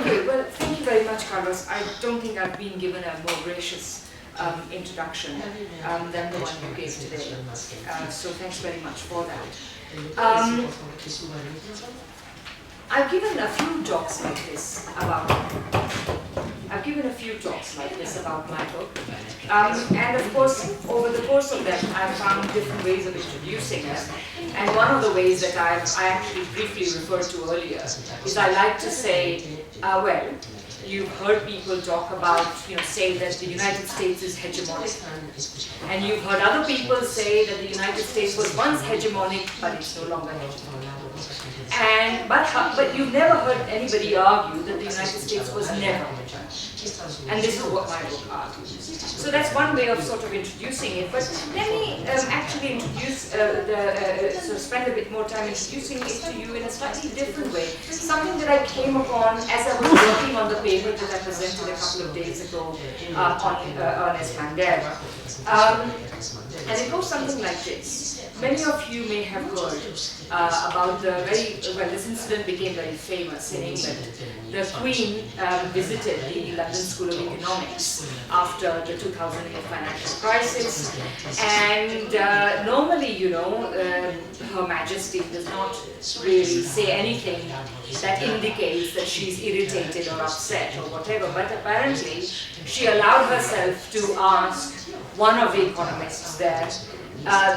Okay, well, thank you very much, Carlos. I don't think I've been given a more gracious introduction than the one you gave today. So thanks very much for that. I've given a few talks like this about my book. And of course, over the course of that, I've found different ways of introducing it. And one of the ways that I actually briefly referred to earlier is I like to say, well, you've heard people talk about, say that the United States is hegemonic. And you've heard other people say that the United States was once hegemonic, but it's no longer hegemonic. But you've never heard anybody argue that the United States was never hegemonic. And this is what my book argues. So that's one way of sort of introducing it. But let me actually introduce, spend a bit more time introducing it to you in a slightly different way. Something that I came upon as I was working on the paper that I presented a couple of days ago on Ernest Mandel. And it goes something like this. Many of you may have heard about this incident became very famous in England. The Queen visited the London School of Economics after the 2008 financial crisis. And normally, Her Majesty does not really say anything that indicates that she's irritated or upset or whatever. But apparently, she allowed herself to ask one of the economists there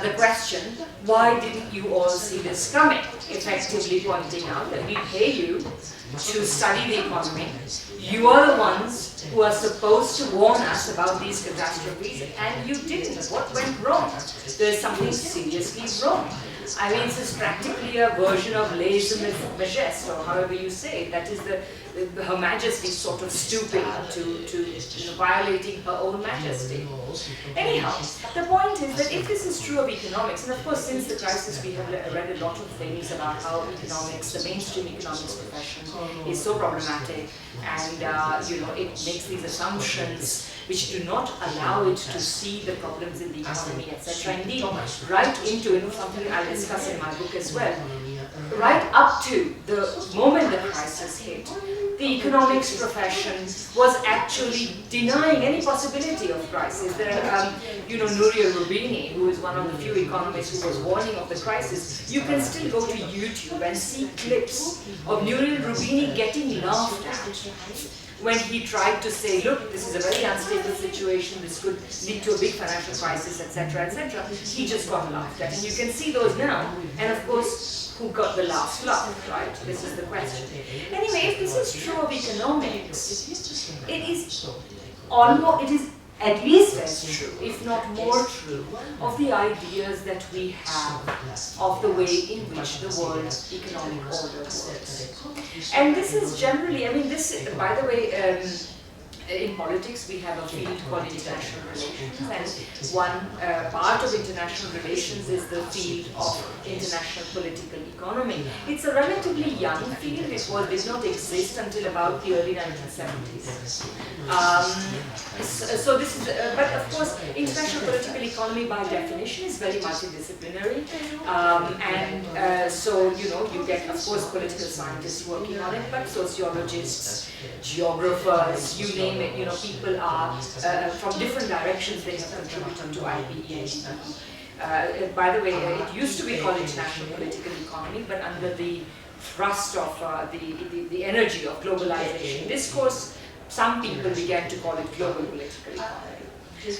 the question, why didn't you all see this coming? Effectively pointing out that we pay you to study the economy. You are the ones who are supposed to warn us about these catastrophes, and you didn't. What went wrong? There's something seriously wrong. I mean, this is practically a version of lèse-majesté, or however you say it. That is Her Majesty sort of stooping to violating her own majesty. Anyhow, the point is that if this is true of economics, and of course since the crisis we have read a lot of things about how economics, the mainstream economics profession, is so problematic, and it makes these assumptions which do not allow it to see the problems in the economy, etc. Indeed, right into something I'll discuss in my book as well. Right up to the moment the crisis hit, the economics profession was actually denying any possibility of crisis. Nouriel Roubini, who is one of the few economists who was warning of the crisis, you can still go to YouTube and see clips of Nouriel Roubini getting laughed at when he tried to say, look, this is a very unstable situation, this could lead to a big financial crisis, etc., etc. He just got laughed at. And you can see those now. And of course, who got the last laugh, right? This is the question. Anyway, if this is true of economics, it is at least as true, if not more true, of the ideas that we have of the way in which the world's economic order works. And this is generally, by the way, in politics we have a field called international relations, and one part of international relations is the field of international political economy. It's a relatively young field. It did not exist until about the early 1970s. So this is, but of course, international political economy by definition is very multidisciplinary, so you get, of course, political scientists working on it, but sociologists, geographers, you name it, people are from different directions. They have contributed to IPEA. By the way, it used to be called international political economy, but under the thrust of the energy of globalization discourse, some people began to call it global political economy.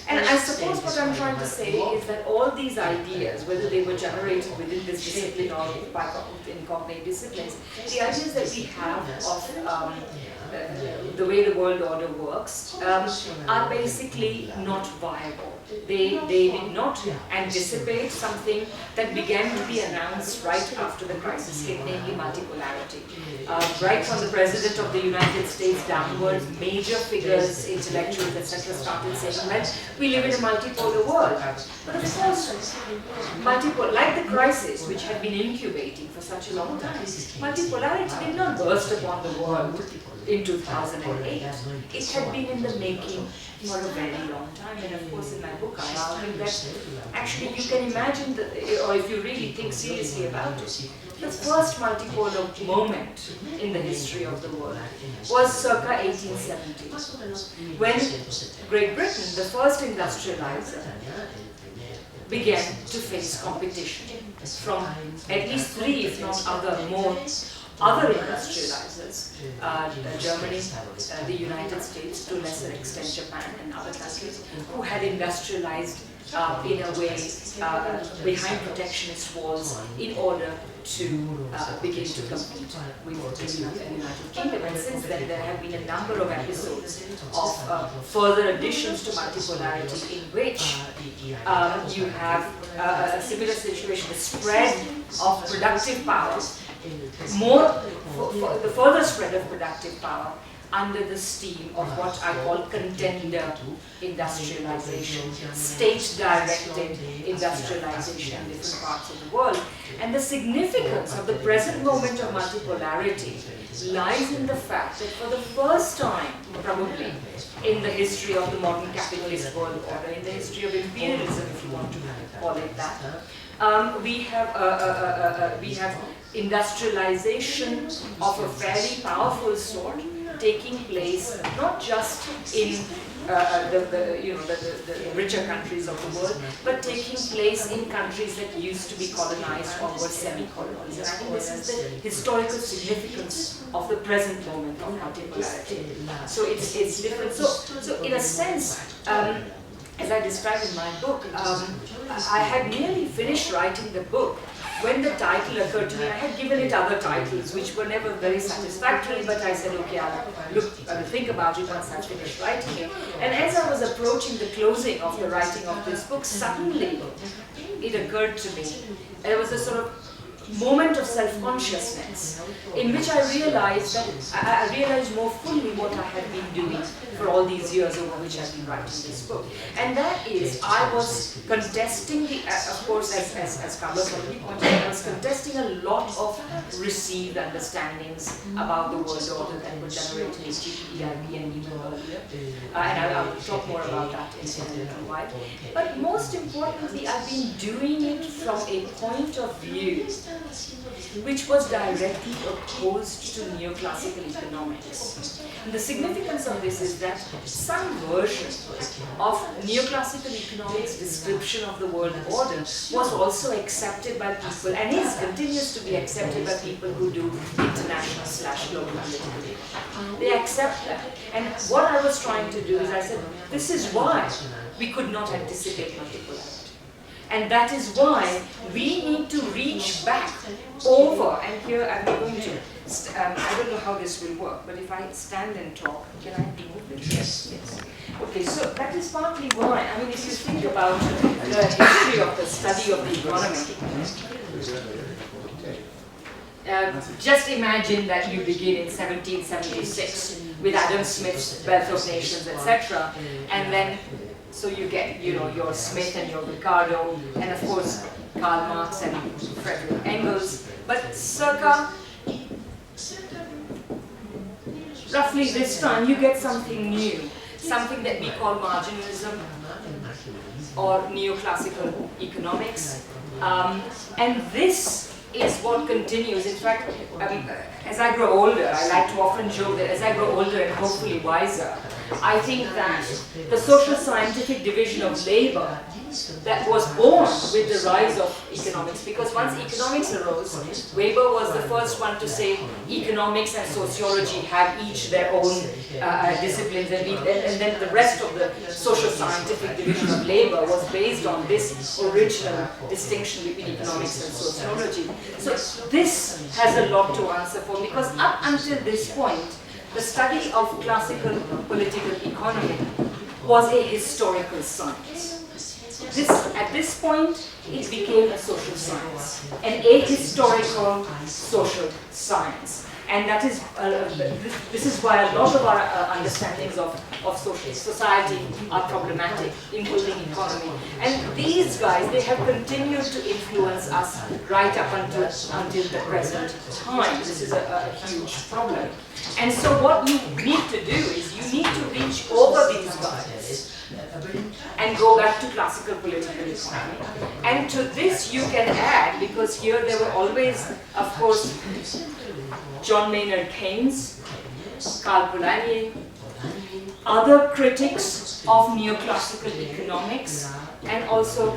And I suppose what I'm trying to say is that all these ideas, whether they were generated within this discipline or in cognate disciplines, the ideas that we have of the way the world order works are basically not viable. They did not anticipate something that began to be announced right after the crisis hit, namely multipolarity. Right from the President of the United States downwards, major figures, intellectuals, etc. started saying, well, we live in a multipolar world. But of course, like the crisis, which had been incubating for such a long time, multipolarity did not burst upon the world in 2008. It had been in the making for a very long time, and of course in my book I argue that actually you can imagine, or if you really think seriously about it, the first multipolar moment in the history of the world was circa 1870, when Great Britain, the first industrializer, began to face competition from at least three, if not other industrializers, Germany, the United States, to a lesser extent Japan and other countries, who had industrialized in a way behind protectionist walls in order to begin to compete with the United Kingdom. And since then, there have been a number of episodes of further additions to multipolarity in which you have a similar situation, the spread of productive power, the further spread of productive power under the steam of what I call contender industrialization, state-directed industrialization in different parts of the world. And the significance of the present moment of multipolarity lies in the fact that for the first time, probably, in the history of the modern capitalist world order, in the history of imperialism, if you want to call it that, we have industrialization of a fairly powerful sort taking place not just in the richer countries of the world, but taking place in countries that used to be colonized or were semi-colonized. And I think this is the historical significance of the present moment of multipolarity. So it's different. So in a sense, as I described in my book, I had nearly finished writing the book when the title occurred to me. I had given it other titles, which were never very satisfactory, but I said, okay, I'll think about it once I finish writing it. And as I was approaching the closing of the writing of this book, suddenly it occurred to me, there was a sort of moment of self-consciousness in which I realized that I realized more fully what I had been doing for all these years over which I've been writing this book. And that is, I was contesting of course, as Carlos already pointed out, I was contesting a lot of received understandings about the world order that were generated in GPEIP and even earlier. And I'll talk more about that in a little while. But most importantly, I've been doing it from a point of view which was directly opposed to neoclassical economics. And the significance of this is that some version of neoclassical economics' description of the world order was also accepted by people, and continues to be accepted by people who do international/global political economy. They accept that. And what I was trying to do is I said, this is why we could not anticipate multipolarity. And that is why we need to reach back over, and here I'm going to, I don't know how this will work, but if I stand and talk, can I move it? Yes. Okay, so that is partly why, I mean, if you think about the history of the study of the economy, just imagine that you begin in 1776 with Adam Smith's Wealth of Nations, etc., and then so you get, your Smith and your Ricardo, and of course Karl Marx and Friedrich Engels. But circa roughly this time, you get something new, something that we call marginalism or neoclassical economics, and this is what continues. In fact, as I grow older, I like to often joke that as I grow older and hopefully wiser, I think that the social scientific division of labor that was born with the rise of economics, because once economics arose, Weber was the first one to say economics and sociology have each their own disciplines, and then the rest of the social scientific division of labor was based on this original distinction between economics and sociology. So this has a lot to answer for, because up until this point, the study of classical political economy was a historical science. At this point, it became a social science, an ahistorical social science. And that is, this is why a lot of our understandings of social society are problematic, including economy. And these guys, they have continued to influence us right up until the present time. This is a huge problem. And so what you need to do is you need to reach over these guys and go back to classical political economy. And to this you can add, because here there were always, of course, John Maynard Keynes, Karl Polanyi, other critics of neoclassical economics, and also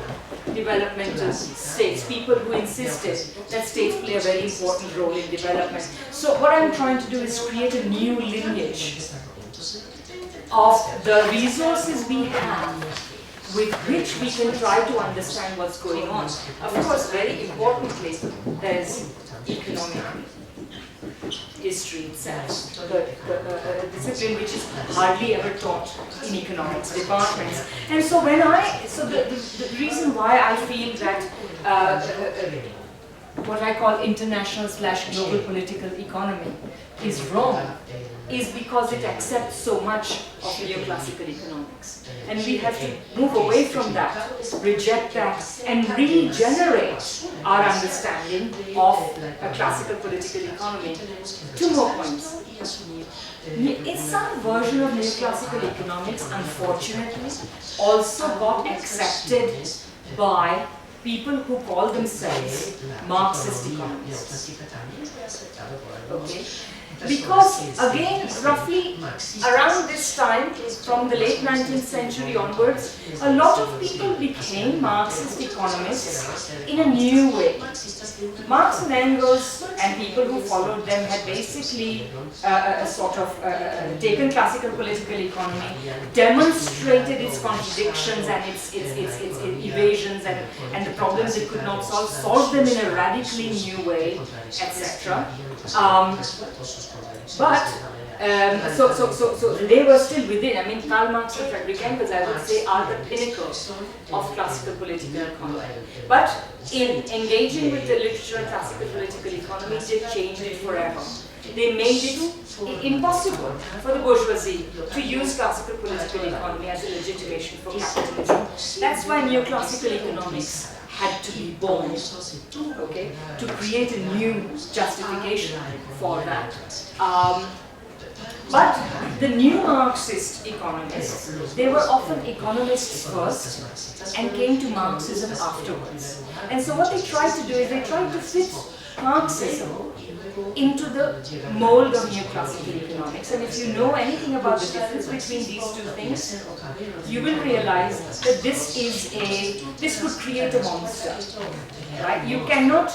developmental states, people who insisted that states play a very important role in development. So what I'm trying to do is create a new lineage of the resources we have with which we can try to understand what's going on. Of course, very importantly, there's economic history itself, the discipline which is hardly ever taught in economics departments. And so the reason why I feel that what I call international / global political economy is wrong is because it accepts so much of neoclassical economics. And we have to move away from that, reject that, and regenerate our understanding of a classical political economy. 2 more points. Some version of neoclassical economics, unfortunately, also got accepted by people who call themselves Marxist economists. Okay? Because, again, roughly around this time, from the late 19th century onwards, a lot of people became Marxist economists in a new way. Marx and Engels and people who followed them had basically taken classical political economy, demonstrated its contradictions and its evasions and the problems it could not solve, solved them in a radically new way, etc. So they were still within. I mean, Karl Marx and Friedrich Engels, I would say, are the pinnacle of classical political economy. But in engaging with the literature and classical political economy, they changed it forever. They made it impossible for the bourgeoisie to use classical political economy as a legitimation for capitalism. That's why neoclassical economics had to be born, okay, to create a new justification for that. But the new Marxist economists, they were often economists first and came to Marxism afterwards. And so what they tried to do is they tried to fit Marxism into the mold of neoclassical economics. And if you know anything about the difference between these two things, you will realize that this would create a monster, right? You cannot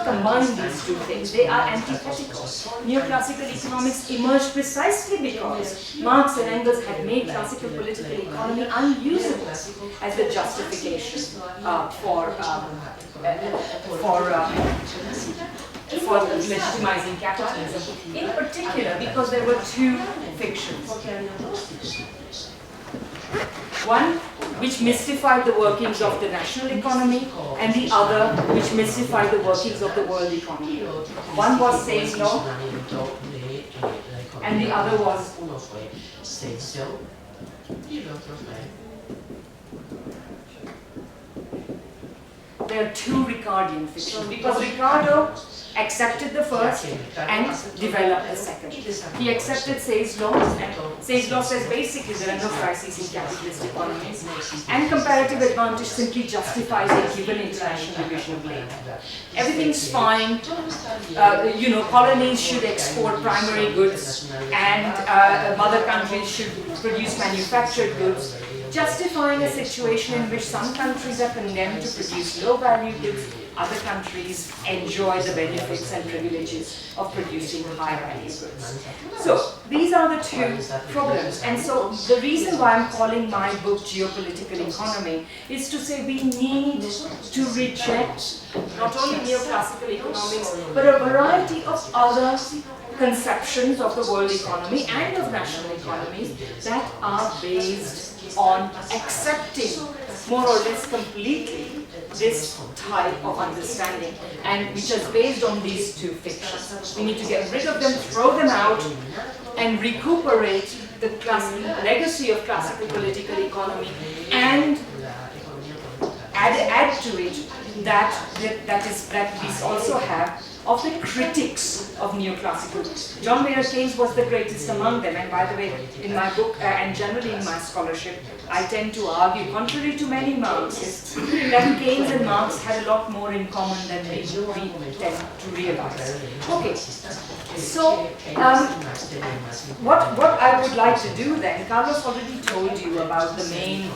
combine these two things. They are antithetical. Neoclassical economics emerged precisely because Marx and Engels had made classical political economy unusable as a justification for legitimizing capitalism. In particular, because there were 2 fictions. One which mystified the workings of the national economy, and the other which mystified the workings of the world economy. One was Say's law, and the other was there are 2 Ricardian fictions, because Ricardo accepted the first and developed the second. He accepted Say's law, and Say's law says basically there are no crises in capitalist economies, and comparative advantage simply justifies a given international division of labor. Everything's fine, colonies should export primary goods, and mother countries should produce manufactured goods, justifying a situation in which some countries are condemned to produce low-value goods, other countries enjoy the benefits and privileges of producing high-value goods. So these are the 2 problems. And so the reason why I'm calling my book Geopolitical Economy is to say we need to reject not only neoclassical economics, but a variety of other conceptions of the world economy and of national economies that are based on accepting more or less completely this type of understanding, and which is based on these 2 fictions. We need to get rid of them, throw them out, and recuperate the legacy of classical political economy, and add to it that we also have of the critics of neoclassical. John Maynard Keynes was the greatest among them, and by the way, in my book and generally in my scholarship, I tend to argue, contrary to many Marxists, that Keynes and Marx had a lot more in common than we tend to realize. Okay, so what I would like to do then, Carlos already told you about the main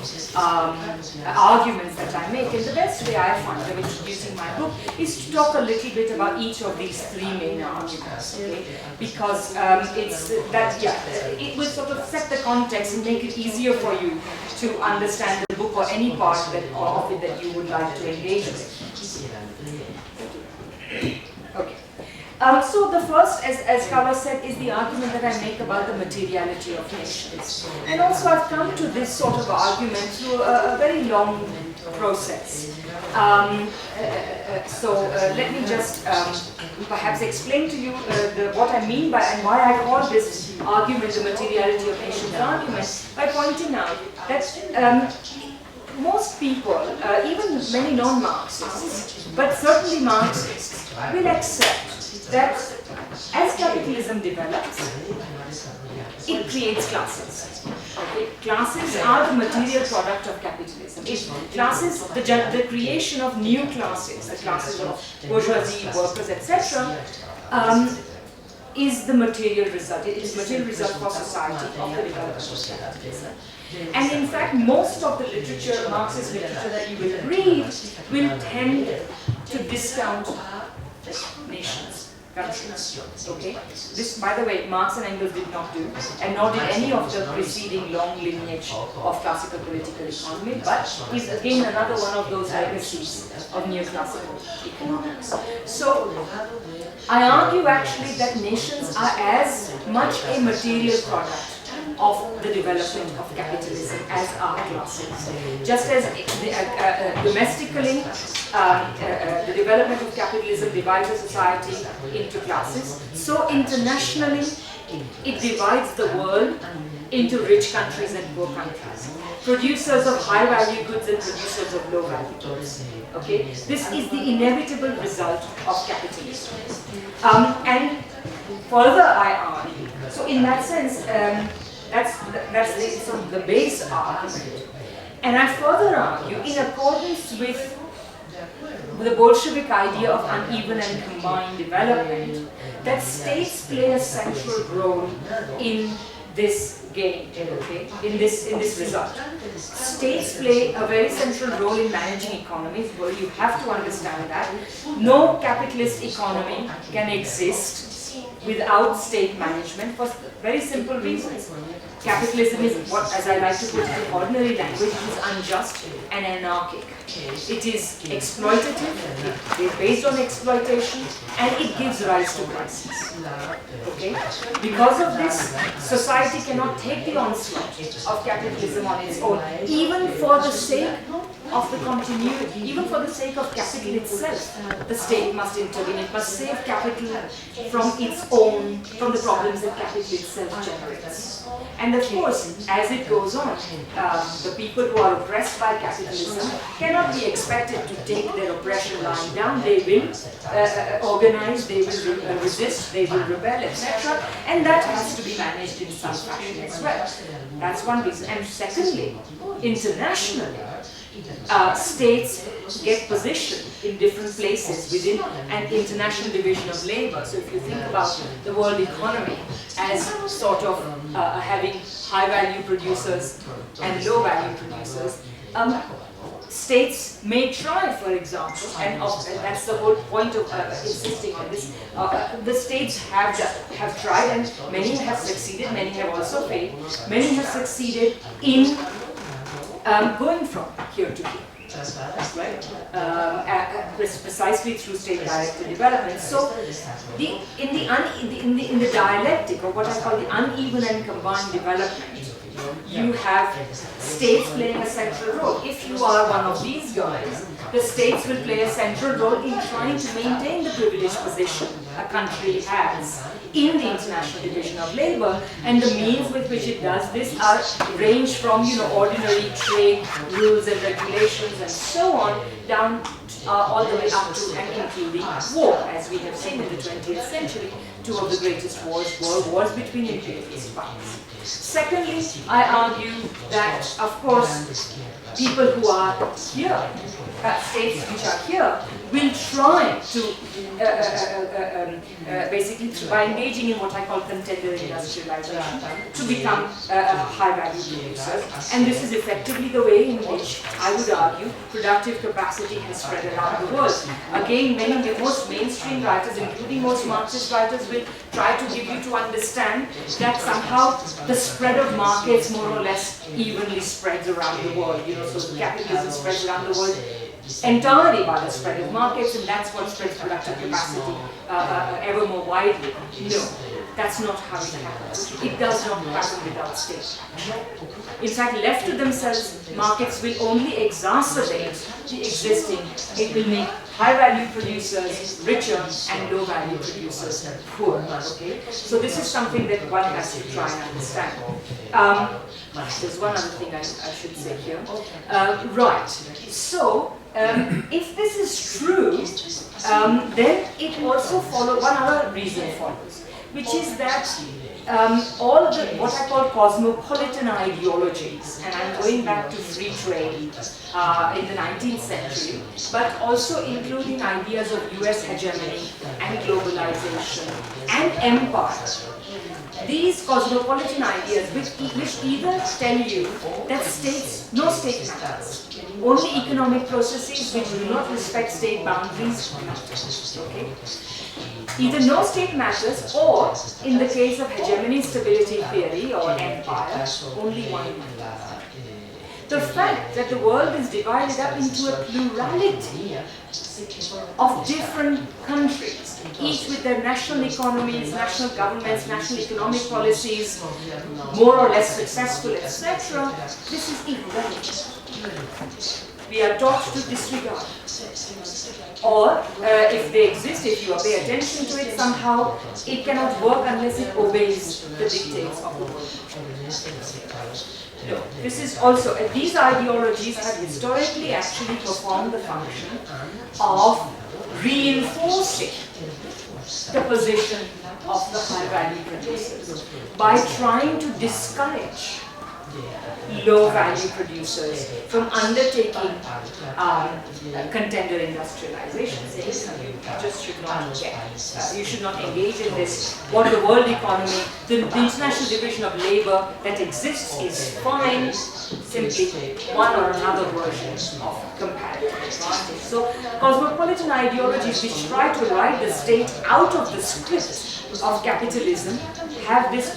arguments that I make, and the best way I find of introducing my book is to talk a little bit about each of these three main arguments, okay? Because it will sort of set the context and make it easier for you to understand the book or any part of it that you would like to engage with. Okay. So the first, as Carlos said, is the argument that I make about the materiality of nations. And also I've come to this sort of argument through a very long process. Let me just perhaps explain to you what I mean by and why I call this argument the materiality of nations argument by pointing out that most people, even many non-Marxists, but certainly Marxists, will accept that as capitalism develops, it creates classes. Okay? Classes are the material product of capitalism. Classes, the creation of new classes, the classes of bourgeoisie, workers, etc., is the material result. It is material result for society of the development of capitalism. And in fact, most of the literature, Marxist literature that you will read, will tend to discount nations, countries. Okay? This, by the way, Marx and Engels did not do, and nor did any of the preceding long lineage of classical political economy, but is again another one of those legacies of neoclassical economics. So, I argue actually that nations are as much a material product of the development of capitalism as are classes. Just as domestically, the development of capitalism divides a society into classes, so internationally it divides the world into rich countries and poor countries. Producers of high-value goods and producers of low-value goods. Okay, this is the inevitable result of capitalism. And further, I argue. So, in that sense, that's the base argument. And I further argue, in accordance with the Bolshevik idea of uneven and combined development, that states play a central role in this game, okay, in this result. States play a very central role in managing economies. Well, you have to understand that no capitalist economy can exist without state management for very simple reasons. Capitalism is what, as I like to put it in ordinary language, it is unjust and anarchic. It is exploitative, it is based on exploitation, and it gives rise to crisis. Okay? Because of this, society cannot take the onslaught of capitalism on its own, even for the sake of the continuity, even for the sake of capital itself. The state must intervene, it must save capital from its own, from the problems that capital itself generates. And of course, as it goes on, the people who are oppressed by capitalism cannot be expected to take their oppression lying down. They will organize, they will resist, they will rebel, etc. And that has to be managed in some fashion as well. That's one reason. And secondly, internationally, states get positioned in different places within an international division of labor. So if you think about the world economy as sort of having high-value producers and low-value producers, states may try, for example, and that's the whole point of insisting on this, the states have tried, and many have succeeded, many have also failed, many have succeeded in going from here to here, right? Precisely through state-directed development. So, in the dialectic, or what I call the uneven and combined development, you have states playing a central role. If you are one of these guys, the states will play a central role in trying to maintain the privileged position a country has in the international division of labor, and the means with which it does this range from ordinary trade rules and regulations and so on down all the way up to and including war. As we have seen in the 20th century, two of the greatest wars were wars between imperialist powers. Secondly, I argue that, of course, people who are here, states which are here, will try to basically by engaging in what I call contender industrialization to become high-value producers. And this is effectively the way in which I would argue productive capacity has spread around the world. Again, most mainstream writers, including most Marxist writers, will try to give you to understand that somehow the spread of markets more or less evenly spreads around the world. So capitalism spreads around the world entirely by the spread of markets, and that's what spreads productive capacity ever more widely. No, that's not how it happens. It does not happen without state. In fact, left to themselves, markets will only exacerbate the existing. It will make high-value producers richer and low-value producers poor. Okay, so this is something that one has to try and understand. There's one other thing I should say here. Right. So, if this is true, then it also follows, one other reason follows, which is that all of the, what I call cosmopolitan ideologies, and I'm going back to free trade in the 19th century, but also including ideas of US hegemony and globalization and empire. These cosmopolitan ideas, which either tell you that no state matters, only economic processes which do not respect state boundaries matter. Okay? Either no state matters, or in the case of hegemony stability theory or empire, only one matters. The fact that the world is divided up into a plurality of different countries, each with their national economies, national governments, national economic policies, more or less successful, etc., this is irrelevant. We are taught to disregard. Or, if they exist, if you pay attention to it somehow, it cannot work unless it obeys the dictates of the world. No, this is also, these ideologies have historically actually performed the function of reinforcing the position of the high-value producers by trying to discourage low-value producers from undertaking contender industrialization. Saying you just should not you should not engage in this. What the world economy, the international division of labor that exists is fine, simply one or another version of comparative advantage. So cosmopolitan ideologies which try to write the state out of the script of capitalism have this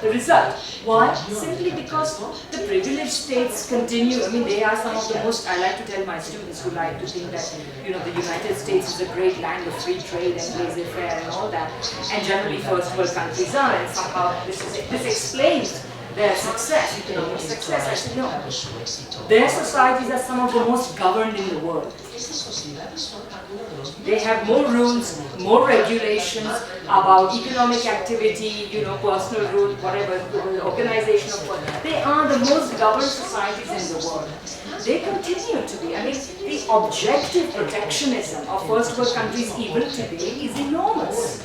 result. Why? Simply because the privileged states continue. I mean, they are some of the most, I like to tell my students who like to think that, the United States is a great land of free trade and laissez-faire and all that, and generally first world countries are, and somehow this explains their success, economic success. I said, no. Their societies are some of the most governed in the world. They have more rules, more regulations about economic activity, personal rules, whatever, organization of work. They are the most governed societies in the world. They continue to be. I mean, the objective protectionism of first world countries even today is enormous.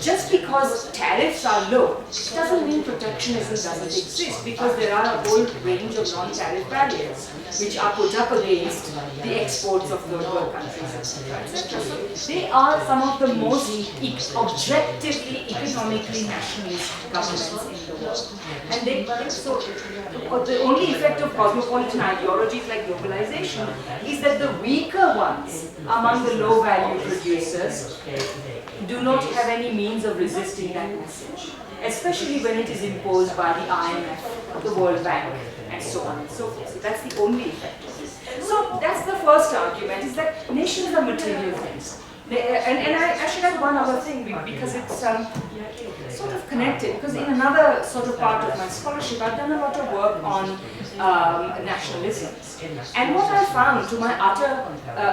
Just because tariffs are low doesn't mean protectionism doesn't exist, because there are a whole range of non-tariff barriers which are put up against the exports of third world countries, etc. etc. So they are some of the most objectively, economically nationalist governments in the world. And so the only effect of cosmopolitan ideologies like globalization is that the weaker ones among the low-value producers do not have any means of resisting that message, especially when it is imposed by the IMF, the World Bank, and so on and so forth. So that's the only effect of this. So that's the first argument, is that nations are material things. And I should add one other thing, because it's sort of connected, because in another sort of part of my scholarship, I've done a lot of work on nationalism. And what I found, to my utter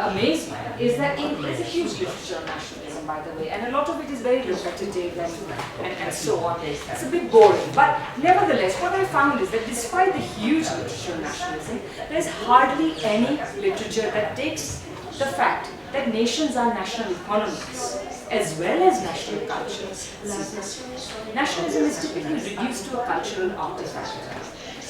amazement, is that there's a huge literature on nationalism, by the way, and a lot of it is very repetitive and so on. It's a bit boring. But nevertheless, what I found is that despite the huge literature on nationalism, there's hardly any literature that takes the fact that nations are national economies as well as national cultures. Nationalism is typically reduced to a cultural artifact.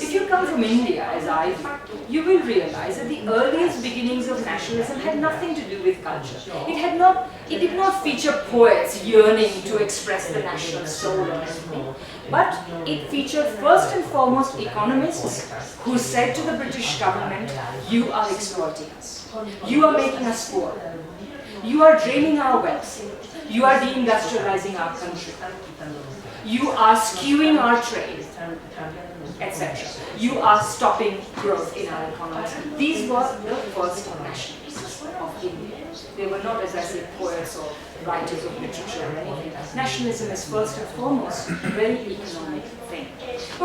If you come from India, as I do, you will realize that the earliest beginnings of nationalism had nothing to do with culture. It did not feature poets yearning to express the national soul or anything, but it featured first and foremost economists who said to the British government, "You are exploiting us. You are making us poor. You are draining our wealth. You are deindustrializing our country. You are skewing our trade, etc. You are stopping growth in our economy." These were the first nationalists of India. They were not, as I said, poets or writers of literature or anything. Nationalism is first and foremost a very economic thing.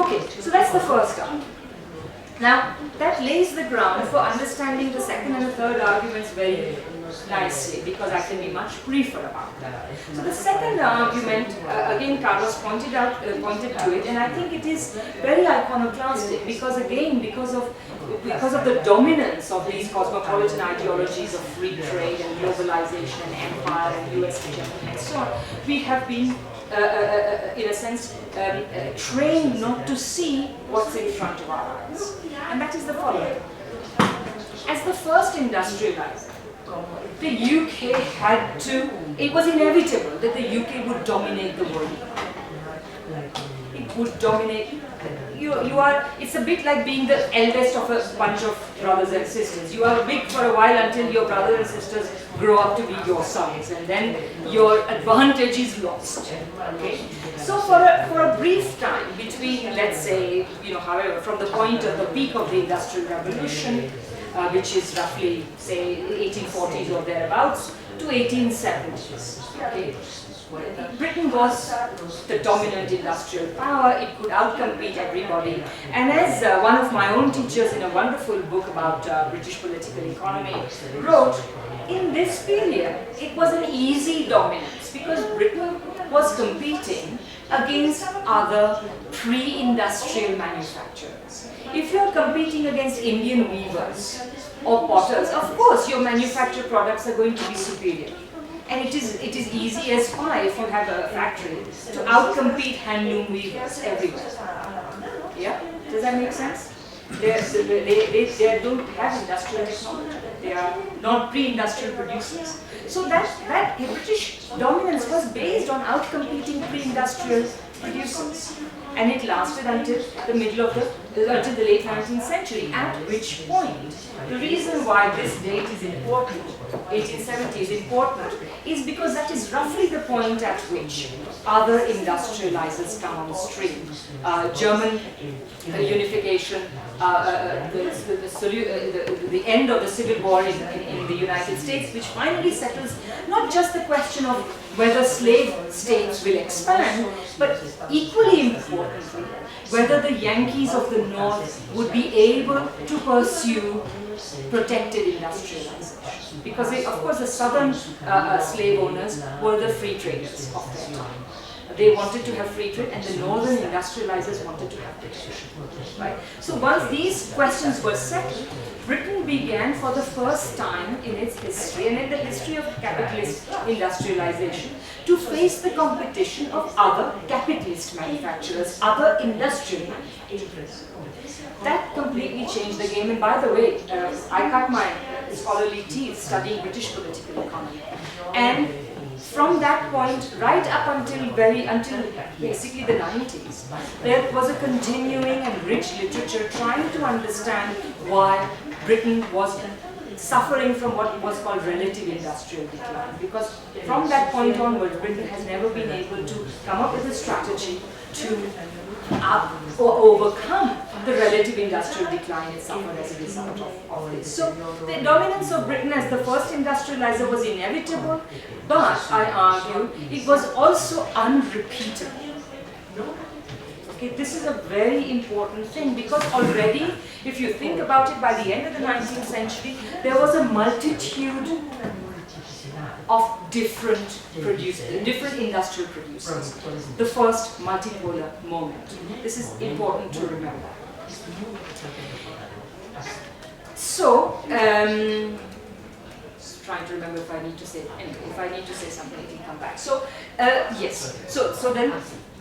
Okay, so that's the first argument. Now, that lays the ground for understanding the second and the third arguments very nicely, because I can be much briefer about that. So the second argument, again, Carlos pointed to it, and I think it is very iconoclastic because, again, because of the dominance of these cosmopolitan ideologies of free trade and globalization and empire and US hegemony and so on, we have been, in a sense, trained not to see what's in front of our eyes. And that is the following. As the first industrializer, the UK had to, it was inevitable that the UK would dominate the world. It would dominate, it's a bit like being the eldest of a bunch of brothers and sisters. You are big for a while until your brothers and sisters grow up to be your sons, and then your advantage is lost. Okay? So for a brief time between, let's say, however, from the point of the peak of the Industrial Revolution, which is roughly, say, 1840s or thereabouts, to 1870s. Okay. Britain was the dominant industrial power. It could outcompete everybody. And as one of my own teachers in a wonderful book about British political economy wrote, in this period, it was an easy dominance because Britain was competing against other pre-industrial manufacturers. If you're competing against Indian weavers or potters, of course your manufactured products are going to be superior. And it is easy as pie if you have a factory to outcompete handloom weavers everywhere. Yeah? Does that make sense? They don't have industrial technology. They are not pre-industrial producers. So that British dominance was based on outcompeting pre-industrial producers. And it lasted until until the late 19th century, at which point, the reason why this date is important, 1870 is important, is because that is roughly the point at which other industrializers come on stream. German unification, the end of the Civil War in the United States, which finally settles not just the question of whether slave states will expand, but equally importantly, whether the Yankees of the North would be able to pursue protected industrialization. Because, of course, the southern slave owners were the free traders of their time. They wanted to have free trade, and the northern industrializers wanted to have protection. Right? So once these questions were settled, Britain began for the first time in its history, and in the history of capitalist industrialization, to face the competition of other capitalist manufacturers, other industrial manufacturers. That completely changed the game. And by the way, I cut my scholarly teeth studying British political economy. And from that point, right up until basically the 90s, there was a continuing and rich literature trying to understand why Britain was suffering from what was called relative industrial decline. Because from that point onwards, Britain has never been able to come up with a strategy to overcome the relative industrial decline it suffered as a result of this. So the dominance of Britain as the first industrializer was inevitable, but I argue it was also unrepeatable. Okay, this is a very important thing because already, if you think about it, by the end of the 19th century, there was a multitude of different industrial producers. The first multipolar moment. This is important to remember. So, trying to remember if I need to say, anyway, if I need to say something, it will come back. So, yes, so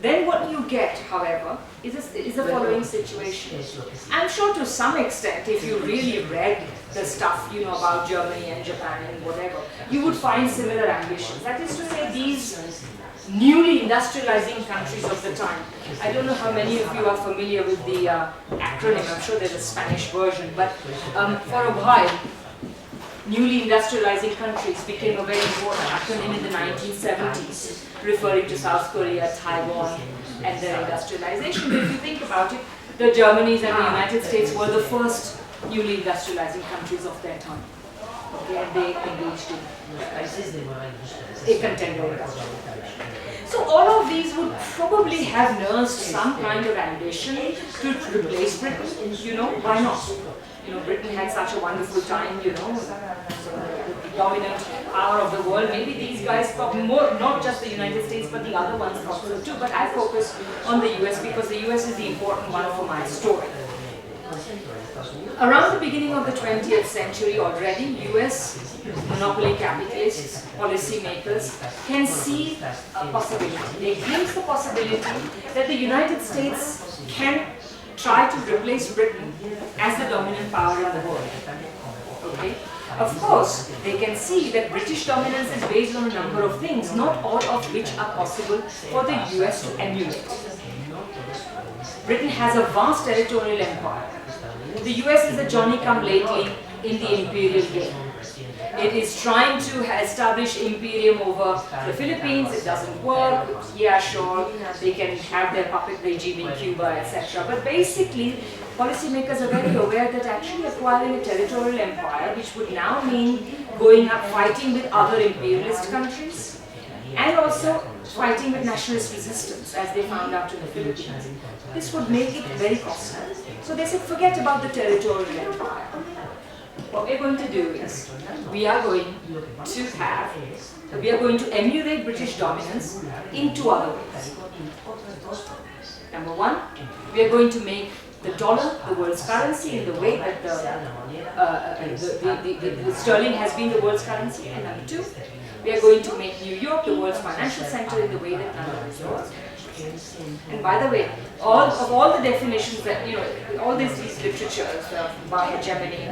then what you get, however, is the following situation. I'm sure to some extent, if you really read the stuff, you know, about Germany and Japan and whatever, you would find similar ambitions. That is to say, these newly industrializing countries of the time. I don't know how many of you are familiar with the acronym. I'm sure there's a Spanish version, but for a while, newly industrializing countries became a very important acronym in the 1970s, referring to South Korea, Taiwan, and their industrialization. But if you think about it, the Germanys and the United States were the first newly industrializing countries of their time. Okay, and they engaged in a contemporary industrialization. So all of these would probably have nursed some kind of ambition to replace Britain. You know, why not? You know, Britain had such a wonderful time, you know, the dominant power of the world. Maybe these guys thought more, not just the United States, but the other ones thought so too. But I focus on the US because the US is the important one for my story. Around the beginning of the 20th century already, US monopoly capitalists, policymakers can see a possibility. They glimpse the possibility that the United States can try to replace Britain as the dominant power in the world. Okay? Of course, they can see that British dominance is based on a number of things, not all of which are possible for the US to emulate. Britain has a vast territorial empire. The US is a Johnny-come-lately in the imperial game. It is trying to establish imperium over the Philippines. It doesn't work. Yeah, sure, they can have their puppet regime in Cuba, etc. But basically, policymakers are very aware that actually acquiring a territorial empire, which would now mean going up fighting with other imperialist countries, and also fighting with nationalist resistance, as they found out in the Philippines, this would make it very costly. So they said, forget about the territorial empire. What we're going to do is, we are going to emulate British dominance in two other ways. Number one, we are going to make the dollar the world's currency in the way that the sterling has been the world's currency. And number two, we are going to make New York the world's financial center in the way that London is the world's financial center. And by the way, all the definitions that, you know, all these literatures by hegemony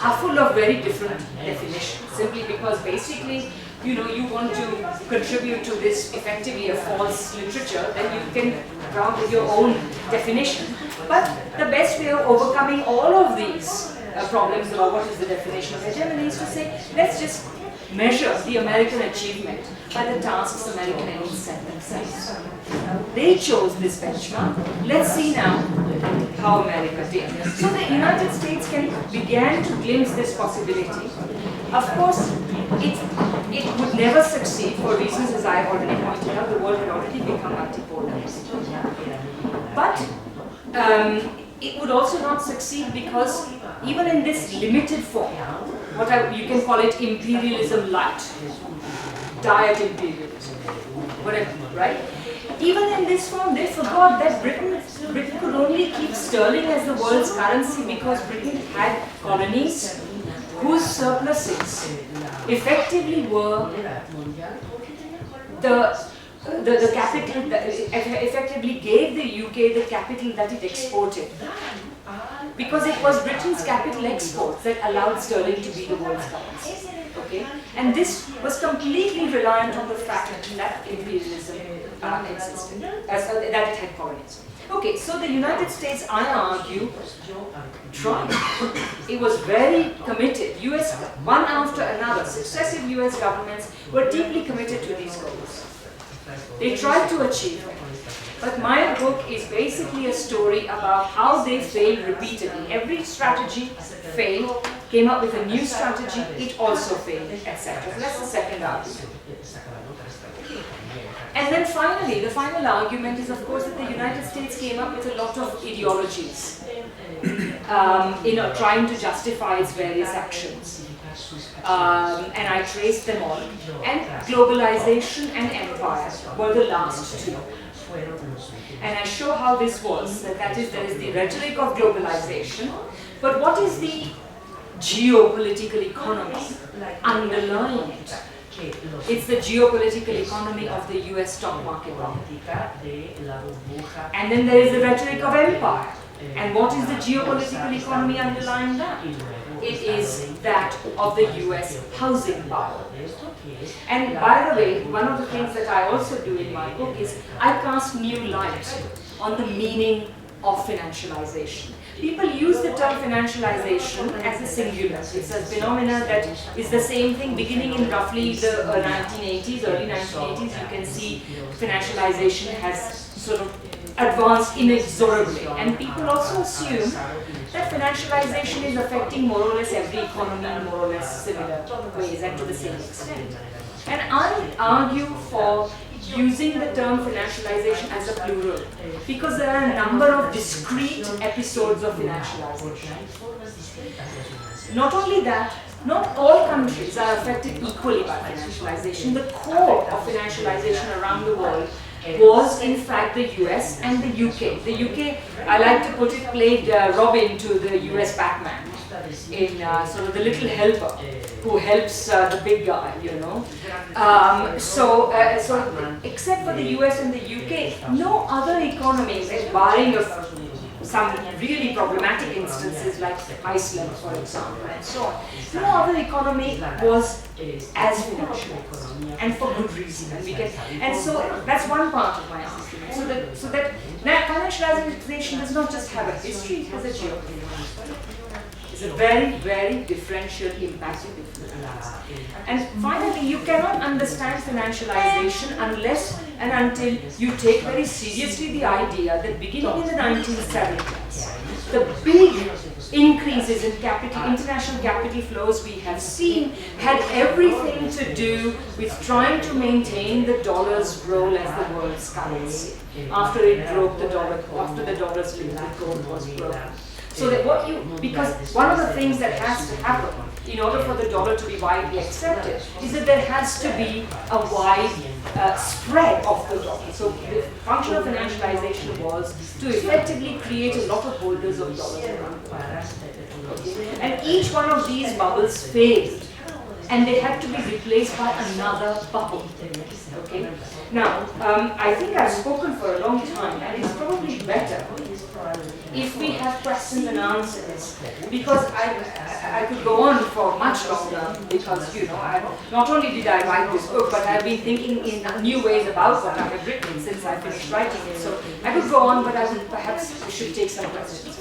are full of very different definitions, simply because basically, you know, you want to contribute to this effectively a false literature, then you can come up with your own definition. But the best way of overcoming all of these problems about what is the definition of hegemony is to say, let's just measure the American achievement by the tasks American elites set themselves. They chose this benchmark. Let's see now how America did. So the United States began to glimpse this possibility. Of course, it would never succeed for reasons, as I have already pointed out. The world had already become multipolar. But it would also not succeed because even in this limited form, you can call it imperialism light, diet imperialism, whatever, right? Even in this form, they forgot that Britain could only keep sterling as the world's currency because Britain had colonies whose surpluses effectively were the capital that effectively gave the UK the capital that it exported. Because it was Britain's capital exports that allowed sterling to be the world's currency. Okay? And this was completely reliant on the fact that imperialism existed, that it had colonies. Okay, so the United States, I argue, tried. It was very committed. One after another, successive US governments were deeply committed to these goals. They tried to achieve them. But my book is basically a story about how they failed repeatedly. Every strategy failed, came up with a new strategy, it also failed, etc. So that's the second argument. And then finally, the final argument is, of course, that the United States came up with a lot of ideologies, trying to justify its various actions. And I traced them all. And globalization and empire were the last two. And I show how this was, that is, there is the rhetoric of globalization, but what is the geopolitical economy underlying it. It's the geopolitical economy of the US stock market bubble. And then there is the rhetoric of empire. And what is the geopolitical economy underlying that? It is that of the US housing bubble. And by the way, one of the things that I also do in my book is I cast new light on the meaning of financialization. People use the term financialization as a singular. It's a phenomena that is the same thing beginning in roughly the 1980s, early 1980s. You can see financialization has sort of advanced inexorably. And people also assume that financialization is affecting more or less every economy in more or less similar ways and to the same extent. And I argue for using the term financialization as a plural because there are a number of discrete episodes of financialization. Not only that, not all countries are affected equally by financialization. The core of financialization around the world was in fact the US and the UK. The UK, I like to put it, played Robin to the US Batman in sort of the little helper who helps the big guy, you know. So except for the US and the UK, no other economy, barring some really problematic instances like Iceland, for example, and so on, no other economy was as financialized, and for good reason. And so that's one part of my argument. So that financialization does not just have a history; it has a geography. It's a very, very differential impact in different countries. And finally, you cannot understand financialization unless and until you take very seriously the idea that beginning in the 1970s, the big increases in international capital flows we have seen had everything to do with trying to maintain the dollar's role as the world's currency after it broke the dollar, after the dollar's link with gold was broken. So that because one of the things that has to happen in order for the dollar to be widely accepted is that there has to be a wide spread of the dollar. So the function of financialization was to effectively create a lot of holders of dollars around the world. Okay. And each one of these bubbles failed, and they had to be replaced by another bubble. Okay. Now, I think I've spoken for a long time, and it's probably better if we have questions and answers, because I could go on for much longer, because, you know, not only did I write this book, but I've been thinking in new ways about what I have written since I finished writing it. So I could go on, but I would perhaps we should take some questions.